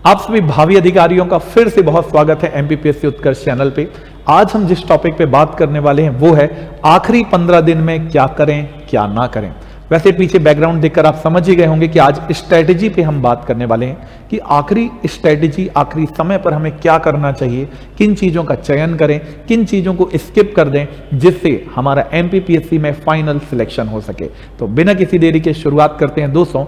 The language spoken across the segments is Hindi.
आप सभी भावी अधिकारियों का फिर से बहुत स्वागत है एमपीपीएससी उत्कर्ष चैनल पे। आज हम जिस टॉपिक पे बात करने वाले हैं वो है आखिरी 15 दिन में क्या करें क्या ना करें। वैसे पीछे बैकग्राउंड देखकर आप समझ ही गए होंगे कि आज स्ट्रेटेजी पे हम बात करने वाले हैं कि आखिरी स्ट्रेटेजी, आखिरी समय पर हमें क्या करना चाहिए, किन चीजों का चयन करें, किन चीजों को स्किप कर दें जिससे हमारा एमपीपीएससी में फाइनल सिलेक्शन हो सके। तो बिना किसी देरी के शुरुआत करते हैं दोस्तों।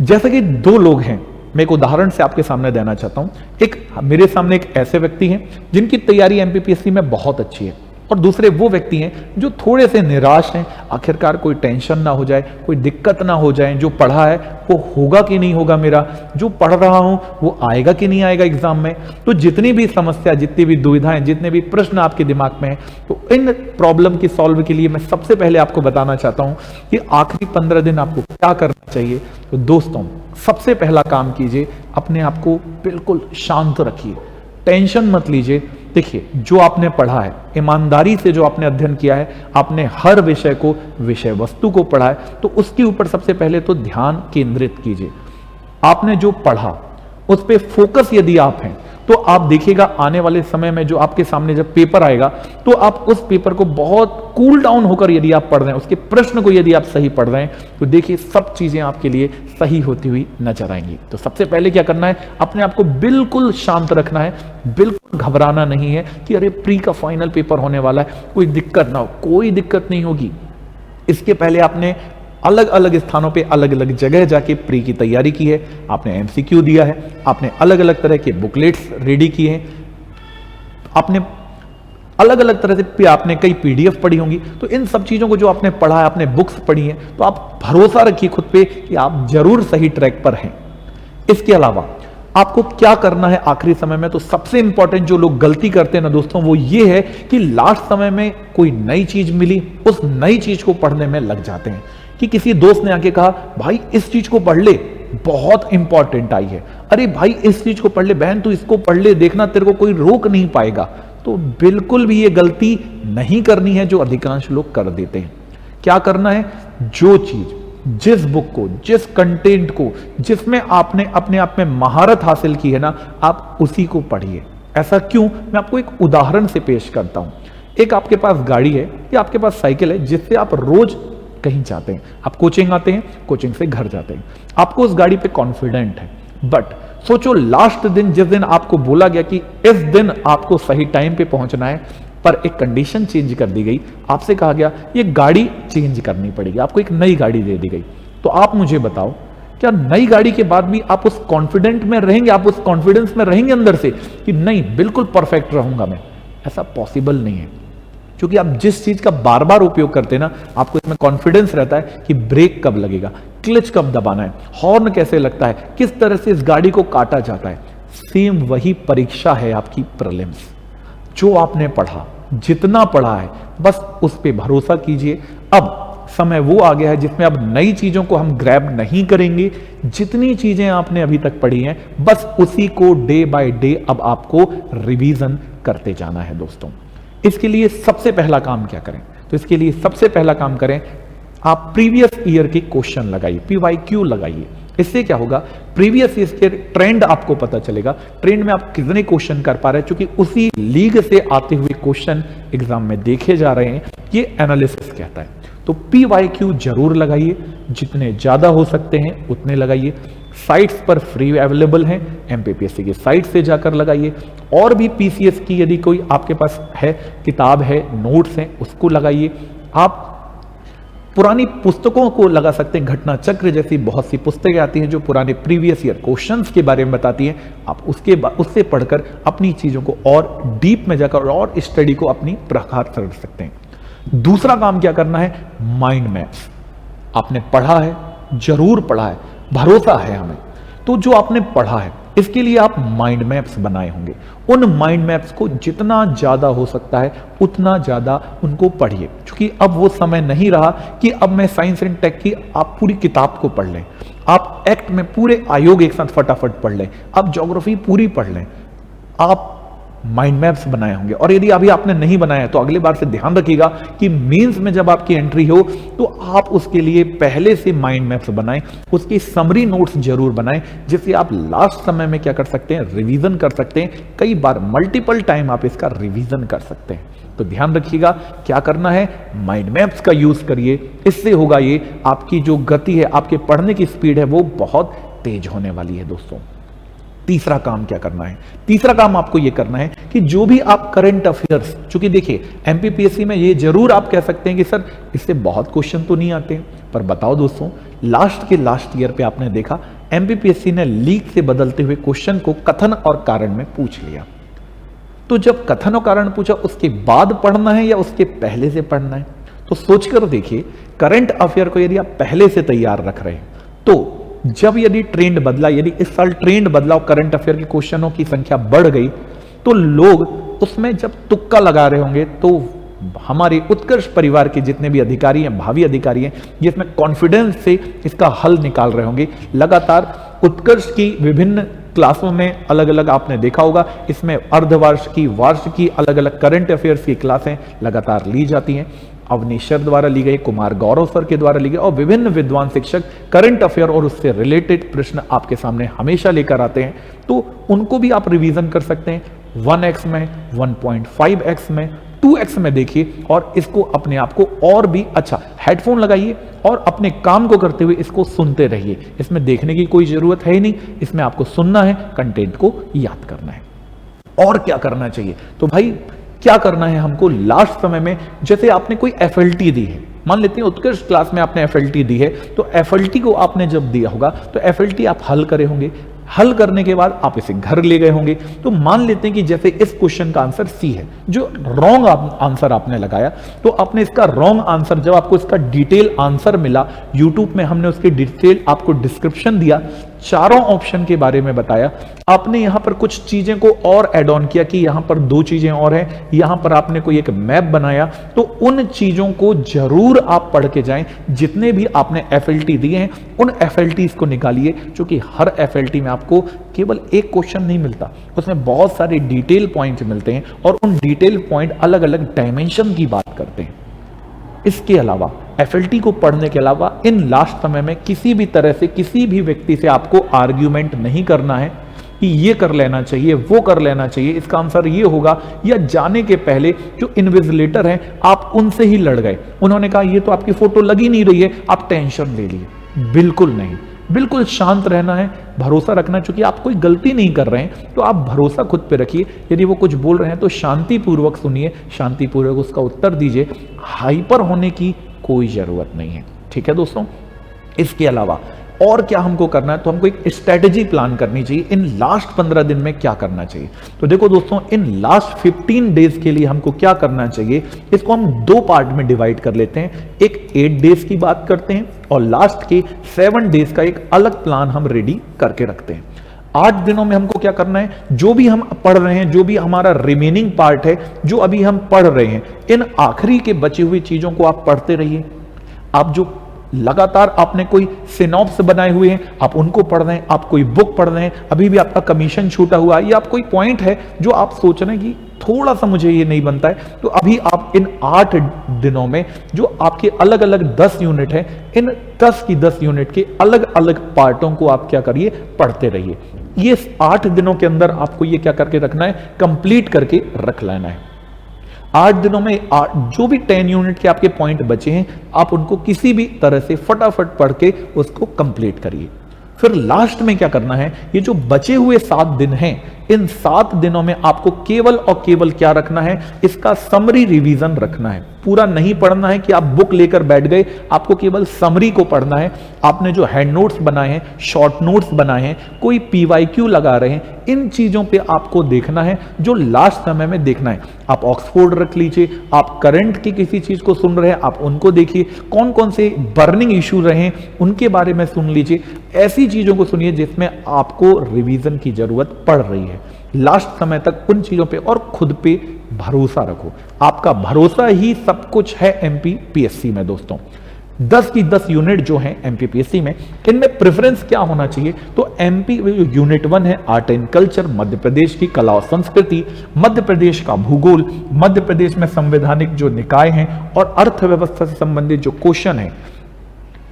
जैसे कि दो लोग हैं, मैं एक उदाहरण से आपके सामने देना चाहता हूं। एक मेरे सामने एक ऐसे व्यक्ति हैं जिनकी तैयारी एमपीपीएससी में बहुत अच्छी है, और दूसरे वो व्यक्ति हैं जो थोड़े से निराश हैं। आखिरकार कोई टेंशन ना हो जाए, कोई दिक्कत ना हो जाए, जो पढ़ा है वो होगा कि नहीं होगा, मेरा जो पढ़ रहा हूं वो आएगा कि नहीं आएगा एग्जाम में। तो जितनी भी समस्या, जितनी भी दुविधाएं, जितने भी प्रश्न आपके दिमाग में हैं, तो इन प्रॉब्लम की सॉल्व के लिए मैं सबसे पहले आपको बताना चाहता हूं कि आखिरी 15 दिन आपको क्या करना चाहिए। तो दोस्तों, सबसे पहला काम कीजिए, अपने आप को बिल्कुल शांत रखिए, टेंशन मत लीजिए। देखिए, जो आपने पढ़ा है, ईमानदारी से जो आपने अध्ययन किया है, आपने हर विषय को, विषय वस्तु को पढ़ा है, तो उसके ऊपर सबसे पहले तो ध्यान केंद्रित कीजिए। आपने जो पढ़ा उस पर फोकस यदि आप हैं तो आप देखिएगा आने वाले समय में जो आपके सामने जब पेपर आएगा तो आप उस पेपर को बहुत कूल डाउन होकर यदि आप पढ़ रहे हैं, उसके प्रश्न को यदि आप सही पढ़ रहे हैं, तो देखिए सब चीजें आपके लिए सही होती हुई नजर आएंगी। तो सबसे पहले क्या करना है, अपने आप को बिल्कुल शांत रखना है, बिल्कुल घबराना नहीं है कि अरे प्री का फाइनल पेपर होने वाला है, कोई दिक्कत ना हो। कोई दिक्कत नहीं होगी। इसके पहले आपने अलग अलग स्थानों पे, अलग अलग जगह जाके प्री की तैयारी की है, आपने एमसीक्यू दिया है, आपने अलग अलग तरह के बुकलेट्स रेडी किए हैं, आपने अलग अलग तरह से आपने कई पीडीएफ पढ़ी होंगी। तो इन सब चीजों को जो आपने पढ़ा है, आपने बुक्स पढ़ी हैं, तो आप भरोसा रखिए खुद पे कि आप जरूर सही ट्रैक पर हैं। इसके अलावा आपको क्या करना है आखिरी समय में, तो सबसे इंपॉर्टेंट जो लोग गलती करते हैं ना दोस्तों, वो ये है कि लास्ट समय में कोई नई चीज मिली, उस नई चीज को पढ़ने में लग जाते हैं। कि किसी दोस्त ने आके कहा भाई इस चीज को पढ़ ले, बहुत इंपॉर्टेंट आई है, अरे भाई इस चीज को पढ़ ले, बहन तू इसको पढ़ ले, देखना तेरे को कोई रोक नहीं पाएगा। तो बिल्कुल भी ये गलती नहीं करनी है जो अधिकांश लोग कर देते हैं। क्या करना है, जो चीज, जिस बुक को, जिस कंटेंट को, जिसमें आपने अपने आप में महारत हासिल की है ना, आप उसी को पढ़िए। ऐसा क्यों, मैं आपको एक उदाहरण से पेश करता हूं। एक आपके पास गाड़ी है या आपके पास साइकिल है जिससे आप रोज कहीं जाते हैं, आप कोचिंग आते हैं, कोचिंग से घर जाते हैं, आपको उस गाड़ी पे कॉन्फिडेंट है। बट सोचो लास्ट दिन, जिस दिन आपको बोला गया कि इस दिन आपको सही टाइम पे पहुंचना है, पर एक कंडीशन चेंज कर दी गई, आपसे कहा गया ये गाड़ी चेंज करनी पड़ेगी, आपको एक नई गाड़ी दे दी गई। तो आप मुझे बताओ, क्या नई गाड़ी के बाद भी आप उस कॉन्फिडेंट में रहेंगे, आप उस कॉन्फिडेंस में रहेंगे अंदर से कि नहीं बिल्कुल परफेक्ट रहूंगा मैं? ऐसा पॉसिबल नहीं है, क्योंकि आप जिस चीज का बार बार उपयोग करते हैं ना, आपको इसमें कॉन्फिडेंस रहता है कि ब्रेक कब लगेगा, क्लच कब दबाना है, हॉर्न कैसे लगता है, किस तरह से इस गाड़ी को काटा जाता है। सेम वही परीक्षा है आपकी प्रीलिम्स। जो आपने पढ़ा, जितना पढ़ा है, बस उस पर भरोसा कीजिए। अब समय वो आ गया है जिसमें अब नई चीजों को हम ग्रैब नहीं करेंगे। जितनी चीजें आपने अभी तक पढ़ी हैं, बस उसी को डे बाय डे अब आपको रिवीजन करते जाना है दोस्तों। इसके लिए सबसे पहला काम क्या करें, तो इसके लिए सबसे पहला काम करें, आप प्रीवियस ईयर के क्वेश्चन लगाइए, पीवाईक्यू लगाइए। इससे क्या होगा, प्रीवियस ईयर के ट्रेंड आपको पता चलेगा, ट्रेंड में आप कितने क्वेश्चन कर पा रहे हैं, क्योंकि उसी लीग से आते हुए क्वेश्चन एग्जाम में देखे जा रहे हैं, ये एनालिसिस कहता है। तो पीवाईक्यू जरूर लगाइए, जितने ज्यादा हो सकते हैं उतने लगाइए। साइट्स पर फ्री अवेलेबल हैं, एमपीपीएससी की साइट से जाकर लगाइए। और भी पीसीएस की यदि कोई आपके पास है, किताब है, नोट्स हैं, उसको लगाइए। आप पुरानी पुस्तकों को लगा सकते हैं, घटना चक्र जैसी बहुत सी पुस्तकें आती हैं जो पुराने प्रीवियस ईयर क्वेश्चंस के बारे में बताती हैं। आप उससे पढ़कर अपनी चीजों को और डीप में जाकर और स्टडी को अपनी प्रखार कर सकते हैं। दूसरा काम क्या करना है, माइंड मैप्स। आपने पढ़ा है, जरूर पढ़ा है, भरोसा है हमें, तो जो आपने पढ़ा है इसके लिए आप माइंड मैप्स बनाए होंगे। उन माइंड मैप्स को जितना ज्यादा हो सकता है उतना ज्यादा उनको पढ़िए, क्योंकि अब वो समय नहीं रहा कि अब मैं साइंस एंड टेक की आप पूरी किताब को पढ़ लें, आप एक्ट में पूरे आयोग एक साथ फटाफट पढ़ लें, आप ज्योग्राफी पूरी पढ़ लें। आप माइंड मैप्स बनाए होंगे। और यदि अभी आपने नहीं बनाया है तो अगली बार से ध्यान रखिएगा कि मेंस में जब आपकी एंट्री हो तो आप उसके लिए पहले से माइंड मैप्स बनाएं, उसकी समरी नोट्स जरूर बनाएं, जिससे आप लास्ट समय में क्या कर सकते हैं, रिवीजन कर सकते हैं। कई बार मल्टीपल टाइम आप इसका रिवीजन कर सकते हैं। तो ध्यान रखिएगा क्या करना है, माइंड मैप्स का यूज करिए। इससे होगा ये, आपकी जो गति है, आपके पढ़ने की स्पीड है, वो बहुत तेज होने वाली है दोस्तों। तीसरा काम क्या करना है, तीसरा काम आपको यह करना है कि जो भी आप करंट अफेयर्स, चूंकि देखिए एमपीपीएससी में ये जरूर आप कह सकते हैं कि सर इससे बहुत क्वेश्चन तो नहीं आते, पर बताओ दोस्तों, लास्ट ईयर पे आपने देखा एमपीपीएससी ने लीक से बदलते हुए क्वेश्चन को कथन और कारण में पूछ लिया। तो जब कथन और कारण पूछा, उसके बाद पढ़ना है या उसके पहले से पढ़ना है? तो सोचकर देखिए, करंट अफेयर को यदि आप पहले से तैयार रख रहे हैं तो जब यदि ट्रेंड बदला, यदि इस साल ट्रेंड बदला और करंट अफेयर के क्वेश्चनों की संख्या बढ़ गई, तो लोग उसमें जब तुक्का लगा रहे होंगे, तो हमारे उत्कर्ष परिवार के जितने भी अधिकारी हैं, भावी अधिकारी हैं, ये इसमें कॉन्फिडेंस से इसका हल निकाल रहे होंगे। लगातार उत्कर्ष की विभिन्न क्लासों में अलग अलग आपने देखा होगा, इसमें अर्धवार्षिकी, वार्षिकी, अलग अलग करंट अफेयर्स की क्लासें लगातार ली जाती हैं। अवनीश सर द्वारा ली गई, कुमार गौरव सर के द्वारा ली गई, और विभिन्न विद्वान शिक्षक करंट अफेयर और उससे रिलेटेड प्रश्न आपके सामने हमेशा लेकर आते हैं। तो उनको भी आप रिवीजन कर सकते हैं 1x में, 1.5x में, 2x में देखिए, और इसको अपने आप को और भी अच्छा हेडफोन लगाइए और अपने काम को करते हुए इसको सुनते रहिए। इसमें देखने की कोई जरूरत है ही नहीं, इसमें आपको सुनना है, कंटेंट को याद करना है। और क्या करना चाहिए, तो भाई क्या करना है हमको लास्ट समय में, जैसे आपने कोई एफएलटी दी है, मान लेते हैं उत्कर्ष क्लास में आपने एफएलटी दी है, तो एफएलटी को आपने जब दिया होगा तो एफएलटी आप हल करे होंगे, हल करने के बाद आप इसे घर ले गए होंगे। तो मान लेते हैं कि जैसे इस क्वेश्चन का आंसर सी है, जो रॉन्ग आंसर आपने लगाया, तो आपने इसका रॉन्ग आंसर, जब आपको इसका डिटेल आंसर मिला, यूट्यूब में हमने उसकी डिटेल आपको डिस्क्रिप्शन दिया, चारों ऑप्शन के बारे में बताया, आपने यहां पर कुछ चीजें को और ऐड ऑन किया कि यहां पर 2 चीजें और हैं, यहां पर आपने कोई एक मैप बनाया, तो उन चीजों को जरूर आप पढ़ के जाएं। जितने भी आपने एफएलटी दिए हैं उन एफएलटीज को निकालिए, क्योंकि हर एफएलटी में आपको केवल एक क्वेश्चन नहीं मिलता, उसमें बहुत सारे डिटेल पॉइंट मिलते हैं, और उन डिटेल पॉइंट अलग अलग डायमेंशन की बात करते हैं। इसके अलावा एफएलटी को पढ़ने के अलावा इन लास्ट समय में किसी भी तरह से किसी भी व्यक्ति से आपको आर्ग्यूमेंट नहीं करना है कि ये कर लेना चाहिए, वो कर लेना चाहिए, इसका आंसर ये होगा, या जाने के पहले जो इन्विजिलेटर हैं आप उनसे ही लड़ गए, उन्होंने कहा ये तो आपकी फोटो लगी नहीं रही है, आप टेंशन ले लिए। बिल्कुल नहीं, बिल्कुल शांत रहना है, भरोसा रखना, चूंकि आप कोई गलती नहीं कर रहे हैं तो आप भरोसा खुद पे रखिए। यदि वो कुछ बोल रहे हैं तो शांतिपूर्वक सुनिए, शांतिपूर्वक उसका उत्तर दीजिए, हाइपर होने की कोई जरूरत नहीं है। ठीक है दोस्तों, इसके अलावा और क्या हमको करना है, तो हमको एक स्ट्रेटेजी प्लान करनी चाहिए इन लास्ट 15 दिन में क्या करना चाहिए। तो देखो दोस्तों, इन लास्ट 15 डेज के लिए हमको क्या करना चाहिए, इसको हम 2 पार्ट में डिवाइड कर लेते हैं। एक 8 डेज की बात करते हैं और लास्ट के 7 डेज का एक अलग प्लान हम रेडी करके रखते हैं। 8 दिनों में हमको क्या करना है, जो भी हम पढ़ रहे हैं, जो भी हमारा रिमेनिंग पार्ट है, जो अभी हम पढ़ रहे हैं, इन आखिरी के बची हुई चीजों को आप पढ़ते रहिए। आप जो लगातार आपने कोई सिनॉप्स बनाए हुए हैं आप उनको पढ़ रहे हैं, आप कोई बुक पढ़ रहे हैं, अभी भी आपका कमीशन छूटा हुआ है, या आप कोई पॉइंट है जो आप सोच रहे हैं कि थोड़ा सा मुझे ये नहीं बनता है, तो अभी आप इन 8 दिनों में जो आपके अलग अलग 10 यूनिट है, इन 10 की 10 यूनिट के अलग अलग पार्टों को आप क्या करिए, पढ़ते रहिए। ये 8 दिनों के अंदर आपको ये क्या करके रखना है, कंप्लीट करके रख लेना है। 8 दिनों में जो भी 10 यूनिट के आपके पॉइंट बचे हैं, आप उनको किसी भी तरह से फटाफट पढ़ के उसको कंप्लीट करिए। फिर लास्ट में क्या करना है, ये जो बचे हुए 7 दिन हैं, इन 7 दिनों में आपको केवल और केवल क्या रखना है, इसका समरी रिवीजन रखना है। पूरा नहीं पढ़ना है कि आप बुक लेकर बैठ गए, आपको केवल समरी को पढ़ना है। आपने जो हैंड नोट्स बनाए हैं, शॉर्ट नोट्स बनाए हैं, कोई पीवाईक्यू लगा रहे हैं, इन चीजों पे आपको देखना है, जो लास्ट समय में देखना है। आप ऑक्सफोर्ड रख लीजिए, आप करंट की किसी चीज को सुन रहे हैं आप उनको देखिए, कौन कौन से बर्निंग इशू रहे उनके बारे में सुन लीजिए। ऐसी चीजों को सुनिए जिसमें आपको रिवीजन की जरूरत पड़ रही है। लास्ट समय तक उन चीजों पे और खुद पे भरोसा रखो, आपका भरोसा ही सब कुछ है एमपीपीएससी में दोस्तों। 10 की 10 यूनिट जो हैं एमपीपीएससी में, इनमें प्रेफरेंस क्या होना चाहिए? तो एमपी यूनिट 1 है art and culture, Madhya Pradesh की कला और संस्कृति, मध्य प्रदेश का भूगोल, मध्य प्रदेश में संवैधानिक जो निकाय हैं और अर्थव्यवस्था से संबंधित जो क्वेश्चन है।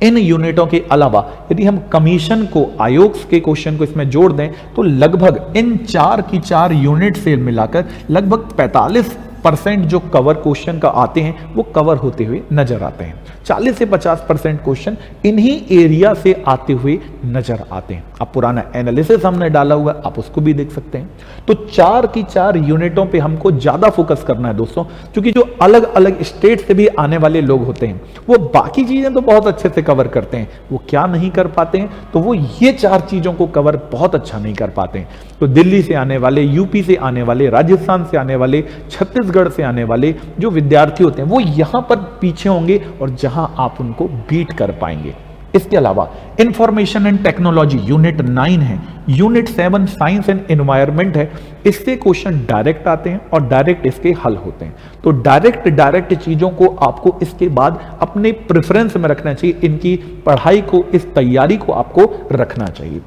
इन यूनिटों के अलावा यदि हम कमीशन को, आयोग के क्वेश्चन को इसमें जोड़ दें तो लगभग इन 4 की 4 यूनिट से मिलाकर लगभग 45% जो कवर क्वेश्चन का आते हैं वो कवर होते हुए नजर आते हैं। 40 से 50% क्वेश्चन इन्हीं एरिया से आते हुए नजर आते हैं। अब पुराना एनालिसिस हमने डाला हुआ, आप उसको भी देख सकते हैं। तो 4 की 4 यूनिटों पे हमको ज्यादा फोकस करना है दोस्तों, क्योंकि जो अलग अलग स्टेट से भी आने वाले लोग होते हैं वो बाकी चीजें तो बहुत अच्छे से कवर करते हैं, वो क्या नहीं कर पाते हैं, तो वो ये 4 चीजों को कवर बहुत अच्छा नहीं कर पाते हैं। तो दिल्ली से आने वाले, यूपी से आने वाले, राजस्थान से आने वाले, छत्तीसगढ़ से आने वाले जो विद्यार्थी होते हैं वो यहां पर पीछे होंगे और जहां आप उनको बीट कर पाएंगे। इसके अलावा इंफॉर्मेशन एंड टेक्नोलॉजी यूनिट 9 है, यूनिट 7 साइंस एंड एनवायरनमेंट है। इससे क्वेश्चन डायरेक्ट आते हैं और डायरेक्ट इसके हल होते हैं। तो डायरेक्ट चीजों को आपको इसके बाद अपने प्रेफरेंस में रखना चाहिए, इनकी पढ़ाई को, इस तैयारी को आपको रखना चाहिए।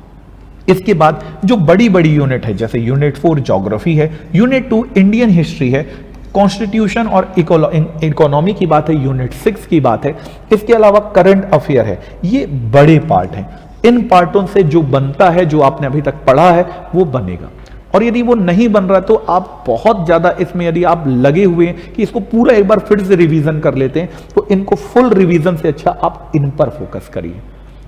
इसके बाद जो बड़ी बड़ी यूनिट है, जैसे यूनिट 4 ज्योग्राफी है, यूनिट 2 इंडियन हिस्ट्री है, कॉन्स्टिट्यूशन और इकोनॉमी की बात है, यूनिट 6 की बात है। इसके अलावा करंट अफेयर है। ये बड़े पार्ट हैं, इन पार्टों से जो बनता है, जो आपने अभी तक पढ़ा है वो बनेगा। और यदि वो नहीं बन रहा तो आप बहुत ज्यादा इसमें यदि आप लगे हुए हैं कि इसको पूरा एक बार फिर से रिवीजन कर लेते हैं, तो इनको फुल रिवीजन से अच्छा आप इन पर फोकस करिए,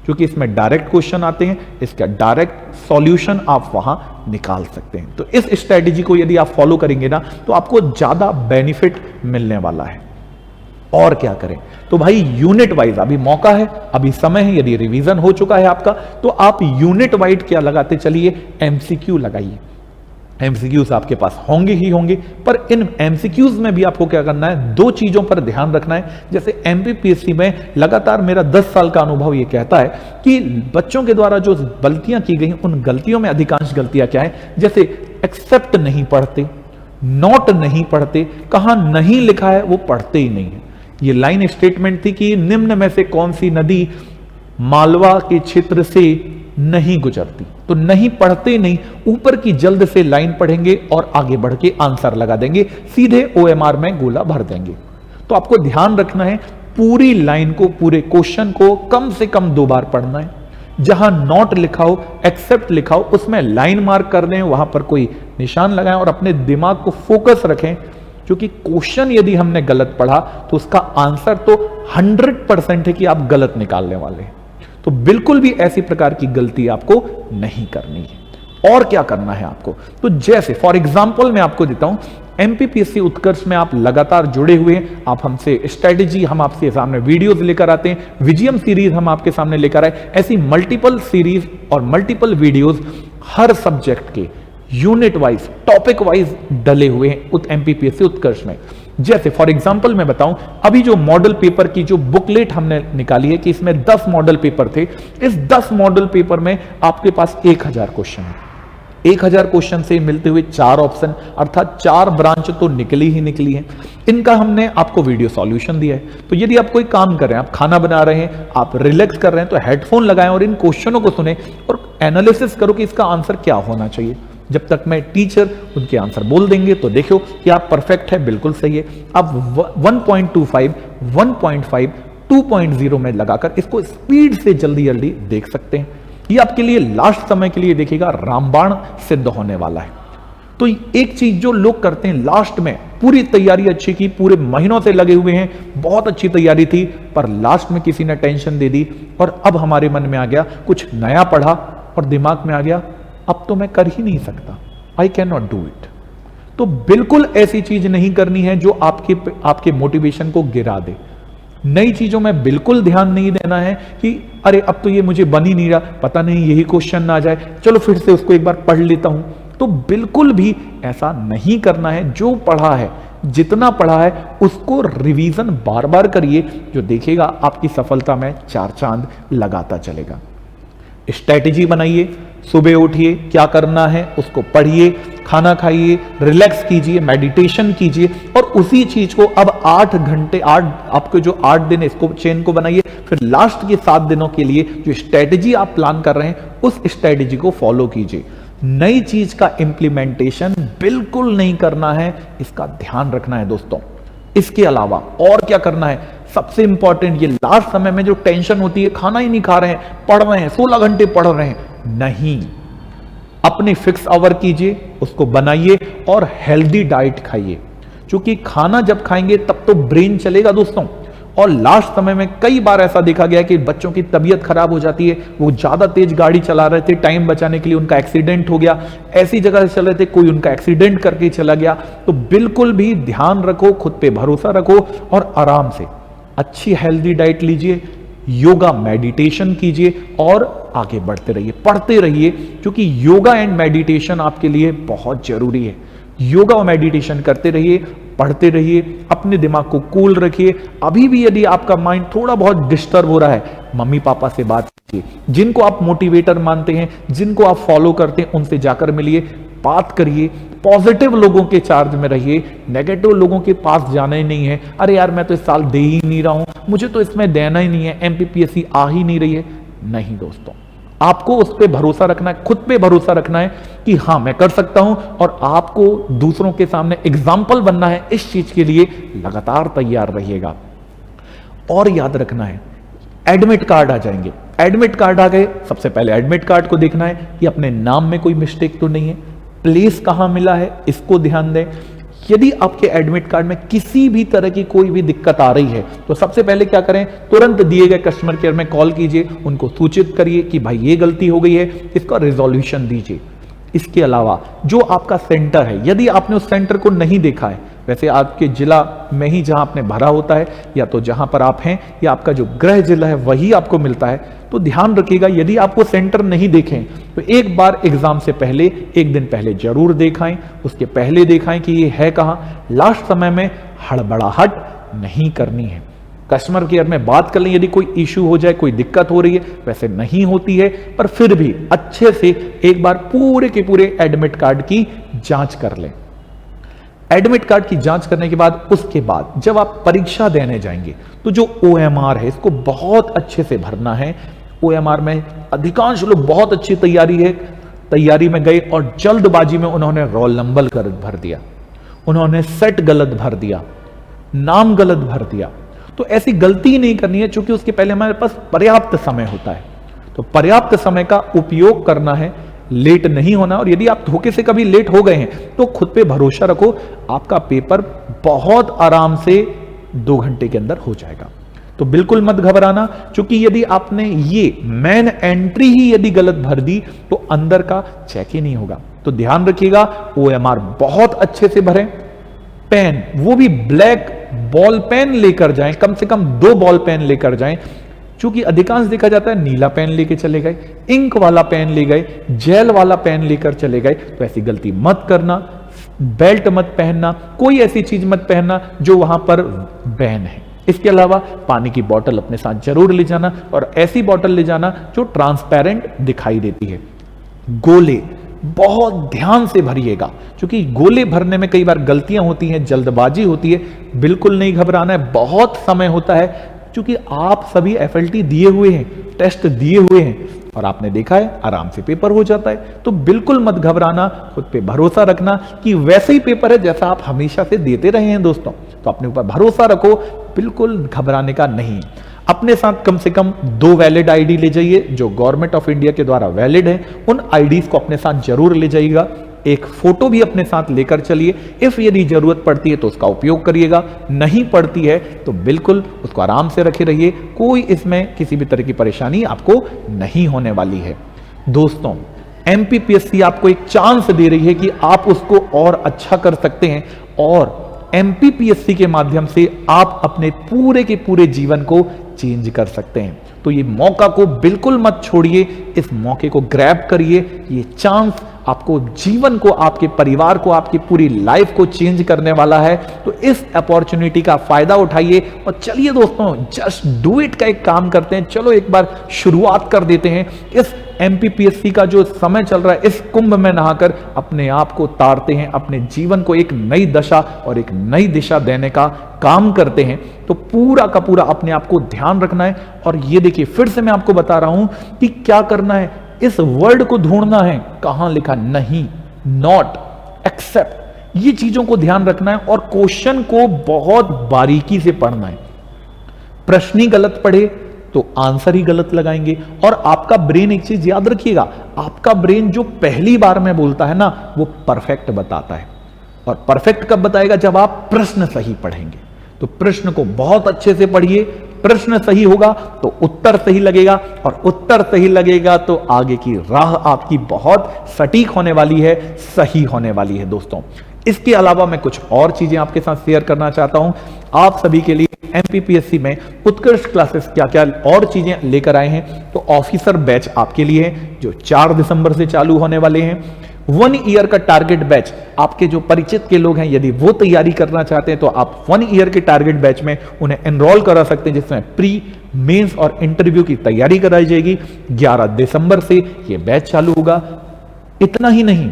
क्योंकि इसमें डायरेक्ट क्वेश्चन आते हैं, इसका डायरेक्ट सॉल्यूशन आप वहां निकाल सकते हैं। तो इस स्ट्रेटेजी को यदि आप फॉलो करेंगे ना तो आपको ज्यादा बेनिफिट मिलने वाला है। और क्या करें? तो भाई यूनिट वाइज अभी मौका है, अभी समय है। यदि रिवीजन हो चुका है आपका तो आप यूनिट वाइज क्या लगाते चलिए, एमसीक्यू लगाइए। एमसीक्यूज आपके पास होंगे ही होंगे, पर इन एमसीक्यूज में भी आपको क्या करना है, 2 चीजों पर ध्यान रखना है। जैसे एमपीपीएससी में लगातार मेरा 10 साल का अनुभव यह कहता है कि बच्चों के द्वारा जो गलतियां की गई, उन गलतियों में अधिकांश गलतियां क्या है, जैसे एक्सेप्ट नहीं पढ़ते, नॉट नहीं पढ़ते, कहां नहीं लिखा है वो पढ़ते ही नहीं है। ये लाइन स्टेटमेंट थी कि निम्न में से कौन सी नदी मालवा के क्षेत्र से नहीं गुजरती, तो नहीं पढ़ते नहीं, ऊपर की जल्द से लाइन पढ़ेंगे और आगे बढ़ के आंसर लगा देंगे, सीधे ओएमआर में गोला भर देंगे। तो आपको ध्यान रखना है, पूरी लाइन को, पूरे क्वेश्चन को कम से कम 2 बार पढ़ना है। जहां नॉट लिखा हो, एक्सेप्ट लिखा हो, उसमें लाइन मार्क कर दें, वहां पर कोई निशान लगाएं और अपने दिमाग को फोकस रखें, क्योंकि क्वेश्चन यदि हमने गलत पढ़ा तो उसका आंसर तो 100% है कि आप गलत निकालने वाले हैं। तो बिल्कुल भी ऐसी प्रकार की गलती आपको नहीं करनी है। और क्या करना है आपको, तो जैसे फॉर एग्जांपल मैं आपको देता हूं, एमपीपीएससी उत्कर्ष में आप लगातार जुड़े हुए हैं, आप हमसे स्ट्रेटेजी, हम आपके सामने वीडियोस लेकर आते हैं, विजयम सीरीज हम आपके सामने लेकर आए, ऐसी मल्टीपल सीरीज और मल्टीपल वीडियोस हर सब्जेक्ट के यूनिट वाइज, टॉपिक वाइज डले हुए हैं एमपीपीएससी उत्कर्ष में। जैसे फॉर एग्जांपल मैं बताऊं, अभी जो मॉडल पेपर की जो बुकलेट हमने निकाली है कि इसमें 10 मॉडल पेपर थे, इस 10 मॉडल पेपर में आपके पास 1000 क्वेश्चन है। 1000 क्वेश्चन से मिलते हुए 4 ऑप्शन, अर्थात 4 ब्रांच तो निकली ही निकली है। इनका हमने आपको वीडियो सॉल्यूशन दिया है। तो यदि आप कोई काम कर रहे हैं, आप खाना बना रहे हैं, आप रिलैक्स कर रहे हैं, तो हेडफोन लगाएं और इन क्वेश्चनों को सुने और एनालिसिस करो कि इसका आंसर क्या होना चाहिए। जब तक मैं टीचर उनके आंसर बोल देंगे तो देखो कि आप परफेक्ट है, बिल्कुल सही है। आप 1.25, 1.5, 2.0 में लगाकर इसको स्पीड से जल्दी जल्दी देख सकते हैं। ये आपके लिए लास्ट समय के लिए देखिएगा रामबाण सिद्ध होने वाला है। तो एक चीज जो लोग करते हैं, लास्ट में पूरी तैयारी अच्छी की, पूरे महीनों से लगे हुए हैं, बहुत अच्छी तैयारी थी, पर लास्ट में किसी ने टेंशन दे दी और अब हमारे मन में आ गया, कुछ नया पढ़ा और दिमाग में आ गया, अब तो मैं कर ही नहीं सकता, I can not do it. तो बिल्कुल ऐसी चीज नहीं करनी है जो आपके मोटिवेशन को गिरा दे। नई चीजों में बिल्कुल ध्यान नहीं देना है कि अरे अब तो ये मुझे बन ही नहीं रहा, पता नहीं यही क्वेश्चन ना आ जाए, चलो फिर से उसको एक बार पढ़ लेता हूं। तो बिल्कुल भी ऐसा नहीं करना है। जो पढ़ा है, जितना पढ़ा है, उसको रिवीजन बार बार करिए, जो देखिएगा आपकी सफलता में 4 चांद लगाता चलेगा। स्ट्रैटेजी बनाइए, सुबह उठिए, क्या करना है उसको पढ़िए, खाना खाइए, रिलैक्स कीजिए, मेडिटेशन कीजिए और उसी चीज को अब 8 घंटे, आपके जो 8 दिन इसको चेन को बनाइए। फिर लास्ट के 7 दिनों के लिए जो स्ट्रेटेजी आप प्लान कर रहे हैं उस स्ट्रेटेजी को फॉलो कीजिए। नई चीज का इंप्लीमेंटेशन बिल्कुल नहीं करना है, इसका ध्यान रखना है दोस्तों। इसके अलावा और क्या करना है, सबसे इंपॉर्टेंट, ये लास्ट समय में जो टेंशन होती है, खाना ही नहीं खा रहे हैं, पढ़ रहे हैं, 16 घंटे पढ़ रहे हैं, नहीं, अपने फिक्स आवर कीजिए, उसको बनाइए और हेल्दी डाइट खाइए। क्योंकि खाना जब खाएंगे तब तो ब्रेन चलेगा दोस्तों। और लास्ट समय में कई बार ऐसा देखा गया कि बच्चों की तबीयत खराब हो जाती है, वो ज्यादा तेज गाड़ी चला रहे थे, टाइम बचाने के लिए उनका एक्सीडेंट हो गया, ऐसी जगह से चल रहे थे, कोई उनका एक्सीडेंट करके चला गया। तो बिल्कुल भी ध्यान रखो, खुद पे भरोसा रखो और आराम से अच्छी हेल्दी डाइट लीजिए, योगा मेडिटेशन कीजिए और आगे बढ़ते रहिए, पढ़ते रहिए, क्योंकि योगा एंड मेडिटेशन आपके लिए बहुत जरूरी है। योगा और मेडिटेशन करते रहिए, पढ़ते रहिए, अपने दिमाग को कूल रखिए। अभी भी यदि आपका माइंड थोड़ा बहुत डिस्टर्ब हो रहा है, मम्मी पापा से बात कीजिए, जिनको आप मोटिवेटर मानते हैं, जिनको आप फॉलो करते हैं, उनसे जाकर मिलिए, बात करिए, पॉजिटिव लोगों के चार्ज में रहिए, नेगेटिव लोगों के पास जाना ही नहीं है। अरे यार मैं तो इस साल दे ही नहीं रहा हूं, मुझे तो इसमें देना ही नहीं है, एमपीपीएससी आ ही नहीं रही है। नहीं दोस्तों, आपको उस पर भरोसा रखना है, खुद पे भरोसा रखना है कि हाँ मैं कर सकता हूं, और आपको दूसरों के सामने एग्जाम्पल बनना है। इस चीज के लिए लगातार तैयार रहिएगा। और याद रखना है, एडमिट कार्ड आ जाएंगे, एडमिट कार्ड आ गए, सबसे पहले एडमिट कार्ड को देखना है कि अपने नाम में कोई मिस्टेक तो नहीं है, प्लेस कहां मिला है इसको ध्यान दें। यदि आपके एडमिट कार्ड में किसी भी तरह की कोई भी दिक्कत आ रही है तो सबसे पहले क्या करें, तुरंत दिए गए कस्टमर केयर में कॉल कीजिए, उनको सूचित करिए कि भाई ये गलती हो गई है, इसका रिजोल्यूशन दीजिए। इसके अलावा जो आपका सेंटर है, यदि आपने उस सेंटर को नहीं देखा है, वैसे आपके जिला में ही जहां आपने भरा होता है या तो जहां पर आप हैं या आपका जो गृह जिला है वही आपको मिलता है, तो ध्यान रखिएगा यदि आप वो सेंटर नहीं देखें तो एक बार एग्जाम से पहले, एक दिन पहले जरूर दिखाएं, उसके पहले दिखाएं कि ये है कहां। लास्ट समय में हड़बड़ाहट नहीं करनी है, कस्टमर केयर में बात कर लें, यदि कोई इश्यू हो जाए, कोई दिक्कत हो रही है, वैसे नहीं होती है, पर फिर भी अच्छे से एक बार पूरे के पूरे एडमिट कार्ड की जांच कर लें। एडमिट कार्ड की जांच करने के बाद, उसके बाद जब आप परीक्षा देने जाएंगे तो जो OMR है इसको बहुत अच्छे से भरना है। OMR में अधिकांश लोग बहुत अच्छी तैयारी में गए और जल्दबाजी में उन्होंने रोल नंबर गलत भर दिया, उन्होंने सेट गलत भर दिया, नाम गलत भर दिया। तो ऐसी गलती नहीं करनी है, क्योंकि उसके पहले हमारे पास पर्याप्त समय होता है। तो पर्याप्त समय का उपयोग करना है, लेट नहीं होना। और यदि आप धोखे से कभी लेट हो गए हैं तो खुद पे भरोसा रखो, आपका पेपर बहुत आराम से 2 घंटे के अंदर हो जाएगा। तो बिल्कुल मत घबराना, क्योंकि यदि आपने ये मेन एंट्री ही यदि गलत भर दी तो अंदर का चेक ही नहीं होगा। तो ध्यान रखिएगा, OMR बहुत अच्छे से भरें। पेन, वो भी ब्लैक बॉल पेन लेकर जाएं, कम से कम 2 बॉल पेन लेकर जाएं, क्योंकि अधिकांश देखा जाता है नीला पेन लेके चले गए, इंक वाला पेन ले गए, जेल वाला पेन लेकर चले गए। तो ऐसी गलती मत करना। बेल्ट मत पहनना, कोई ऐसी चीज मत पहनना जो वहां पर बैन है। इसके अलावा पानी की बोतल अपने साथ जरूर ले जाना, और ऐसी बोतल ले जाना जो ट्रांसपेरेंट दिखाई देती है। गोले बहुत ध्यान से भरिएगा, क्योंकि गोले भरने में कई बार गलतियां होती हैं, जल्दबाजी होती है। बिल्कुल नहीं घबराना है, बहुत समय होता है, क्योंकि आप सभी FLT दिए हुए हैं, टेस्ट दिए हुए हैं, और आपने देखा है आराम से पेपर हो जाता है। तो बिल्कुल मत घबराना, खुद पे भरोसा रखना कि वैसे ही पेपर है जैसा आप हमेशा से देते रहे हैं दोस्तों। तो अपने ऊपर भरोसा रखो, बिल्कुल घबराने का नहीं। अपने साथ कम से कम 2 वैलिड ID ले जाइए जो गवर्नमेंट ऑफ इंडिया के द्वारा वैलिड है, उन IDs को अपने साथ जरूर ले जाइएगा। एक फोटो भी अपने साथ लेकर चलिए, इफ यदि जरूरत पड़ती है तो उसका उपयोग करिएगा, नहीं पड़ती है तो बिल्कुल उसको आराम से रखे रहिए। कोई इसमें किसी भी तरह की परेशानी आपको नहीं होने वाली है। दोस्तों, MPPSC आपको एक चांस दे रही है कि आप उसको और अच्छा कर सकते हैं, और MPPSC के माध्यम से आप अपने पूरे के पूरे जीवन को चेंज कर सकते हैं। तो ये मौका को बिल्कुल मत छोड़िए, इस मौके को ग्रैब करिए। ये चांस आपको जीवन को, आपके परिवार को, आपकी पूरी लाइफ को चेंज करने वाला है। तो इस अपॉर्चुनिटी का फायदा उठाइए और चलिए दोस्तों, जस्ट डू इट का एक काम करते हैं। चलो एक बार शुरुआत कर देते हैं। इस एमपीपीएससी का जो समय चल रहा है, इस कुंभ में नहाकर अपने आप को तारते हैं, अपने जीवन को एक नई दशा और एक नई दिशा देने का काम करते हैं। तो पूरा का पूरा अपने आप को ध्यान रखना है। और ये देखिए, फिर से मैं आपको बता रहा हूं कि क्या करना है। इस वर्ड को ढूंढना है, कहां लिखा, नहीं, नॉट, एक्सेप्ट, ये चीजों को ध्यान रखना है और क्वेश्चन को बहुत बारीकी से पढ़ना है। प्रश्न ही गलत पढ़े तो आंसर ही गलत लगाएंगे। और आपका ब्रेन, एक चीज याद रखिएगा, आपका ब्रेन जो पहली बार में बोलता है ना, वो परफेक्ट बताता है। और परफेक्ट कब बताएगा? जब आप प्रश्न सही पढ़ेंगे। तो प्रश्न को बहुत अच्छे से पढ़िए। प्रश्न सही होगा तो उत्तर सही लगेगा, और उत्तर सही लगेगा तो आगे की राह आपकी बहुत सटीक होने वाली है, सही होने वाली है दोस्तों। इसके अलावा मैं कुछ और चीजें आपके साथ शेयर करना चाहता हूं। आप सभी के लिए एमपीपीएससी में उत्कर्ष क्लासेस क्या क्या और चीजें लेकर आए हैं। तो ऑफिसर बैच आपके लिए है, जो 4 दिसंबर से चालू होने वाले हैं। 1 ईयर का टारगेट बैच, आपके जो परिचित के लोग हैं, यदि वो तैयारी करना चाहते हैं तो आप 1 ईयर के टारगेट बैच में उन्हें एनरोल करा सकते हैं, जिसमें प्री, मेंस और इंटरव्यू की तैयारी कराई जाएगी। 11 दिसंबर से ये बैच चालू होगा। इतना ही नहीं,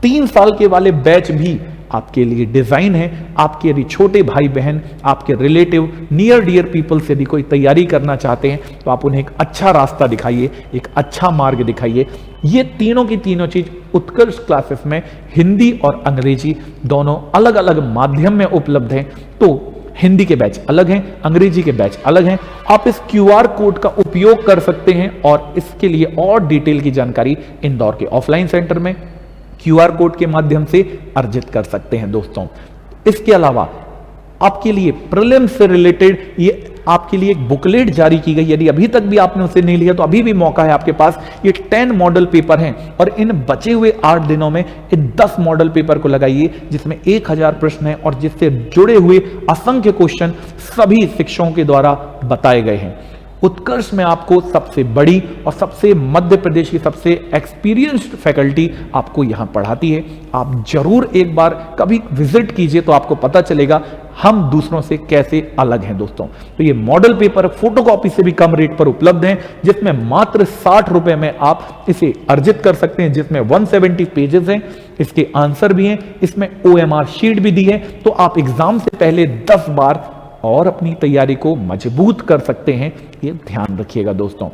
3 साल के वाले बैच भी आपके लिए डिजाइन है। आपके यदि छोटे भाई बहन, आपके रिलेटिव, नियर डियर पीपल से यदि कोई तैयारी करना चाहते हैं तो आप उन्हें एक अच्छा रास्ता दिखाइए, एक अच्छा मार्ग दिखाइए। ये तीनों की तीनों चीज उत्कर्ष क्लासेस में हिंदी और अंग्रेजी दोनों अलग अलग माध्यम में उपलब्ध हैं। तो हिंदी के बैच अलग हैं, अंग्रेजी के बैच अलग हैं। आप इस QR कोड का उपयोग कर सकते हैं और इसके लिए और डिटेल की जानकारी इंदौर के ऑफलाइन सेंटर में QR कोड के माध्यम से अर्जित कर सकते हैं दोस्तों। इसके अलावा आपके लिए प्रीलिम्स से रिलेटेड ये आपके लिए एक बुकलेट जारी की गई। यदि अभी तक भी आपने उसे नहीं लिया तो अभी भी मौका है आपके पास। ये 10 मॉडल पेपर हैं और इन बचे हुए 8 दिनों में इन 10 मॉडल पेपर को लगाइए, जिसमें 1000 प्रश्न हैं और जिससे जुड़े हुए असंख्य क्वेश्चन सभी शिक्षकों के द्वारा बताए गए हैं। उत्कर्ष में आपको सबसे बड़ी और सबसे मध्य प्रदेश की सबसे एक्सपीरियंस्ड फैकल्टी आपको यहां पढ़ाती है। आप जरूर एक बार कभी विजिट कीजिए तो आपको पता चलेगा हम दूसरों से कैसे अलग हैं दोस्तों। तो ये मॉडल पेपर फोटोकॉपी से भी कम रेट पर उपलब्ध हैं, जिसमें मात्र 60 रुपए में आप इसे अर्जित कर सकते हैं, जिसमें 170 पेजेस हैं। इसके आंसर भी हैं, इसमें OMR शीट भी दी है। तो आप एग्जाम से पहले 10 बार और अपनी तैयारी को मजबूत कर सकते हैं। ये ध्यान रखिएगा दोस्तों।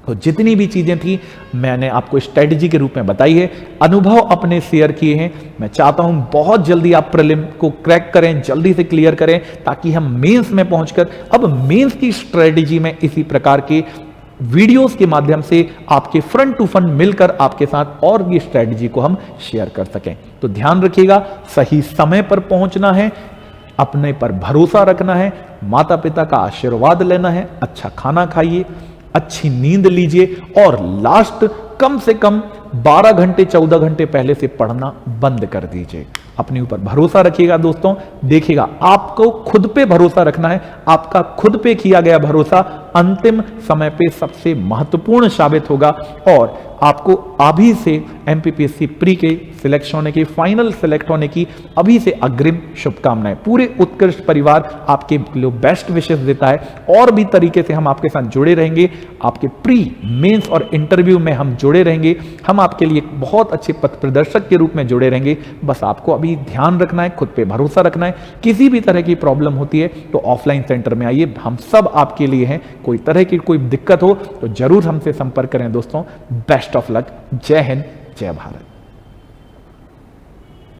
तो जितनी भी चीजें थी मैंने आपको स्ट्रेटेजी के रूप में बताई है, अनुभव अपने शेयर किए हैं। मैं चाहता हूं बहुत जल्दी आप प्रीलिम को क्रैक करें, जल्दी से क्लियर करें, ताकि हम मेंस में पहुंचकर अब मेंस की स्ट्रेटेजी में इसी प्रकार के वीडियोस के माध्यम से आपके फ्रंट टू फ्रंट मिलकर आपके साथ और ये स्ट्रेटेजी को हम शेयर कर सकें। तो ध्यान रखिएगा, सही समय पर पहुंचना है, अपने पर भरोसा रखना है, माता पिता का आशीर्वाद लेना है, अच्छा खाना खाइए, अच्छी नींद लीजिए और लास्ट कम से कम 12 घंटे 14 घंटे पहले से पढ़ना बंद कर दीजिए। अपने ऊपर भरोसा रखिएगा दोस्तों। देखिएगा, आपको खुद पे भरोसा रखना है। आपका खुद पे किया गया भरोसा अंतिम समय पे सबसे महत्वपूर्ण साबित होगा और आपको अभी से एमपीपीएससी प्री के सिलेक्ट होने की, फाइनल सिलेक्ट होने की अभी से अग्रिम शुभकामनाएं। पूरे उत्कृष्ट परिवार आपके लिए बेस्ट विशेष देता है। और भी तरीके से हम आपके साथ जुड़े रहेंगे, आपके प्री, मेंस और इंटरव्यू में हम जुड़े रहेंगे। हम आपके लिए बहुत अच्छे पथ प्रदर्शक के रूप में जुड़े रहेंगे। बस आपको अभी ध्यान रखना है, खुद पे भरोसा रखना है। किसी भी तरह की प्रॉब्लम होती है तो ऑफलाइन सेंटर में आइए, हम सब आपके लिए हैं। कोई तरह की कोई दिक्कत हो तो जरूर हमसे संपर्क करें दोस्तों। Best of luck. जय हिंद, जय भारत।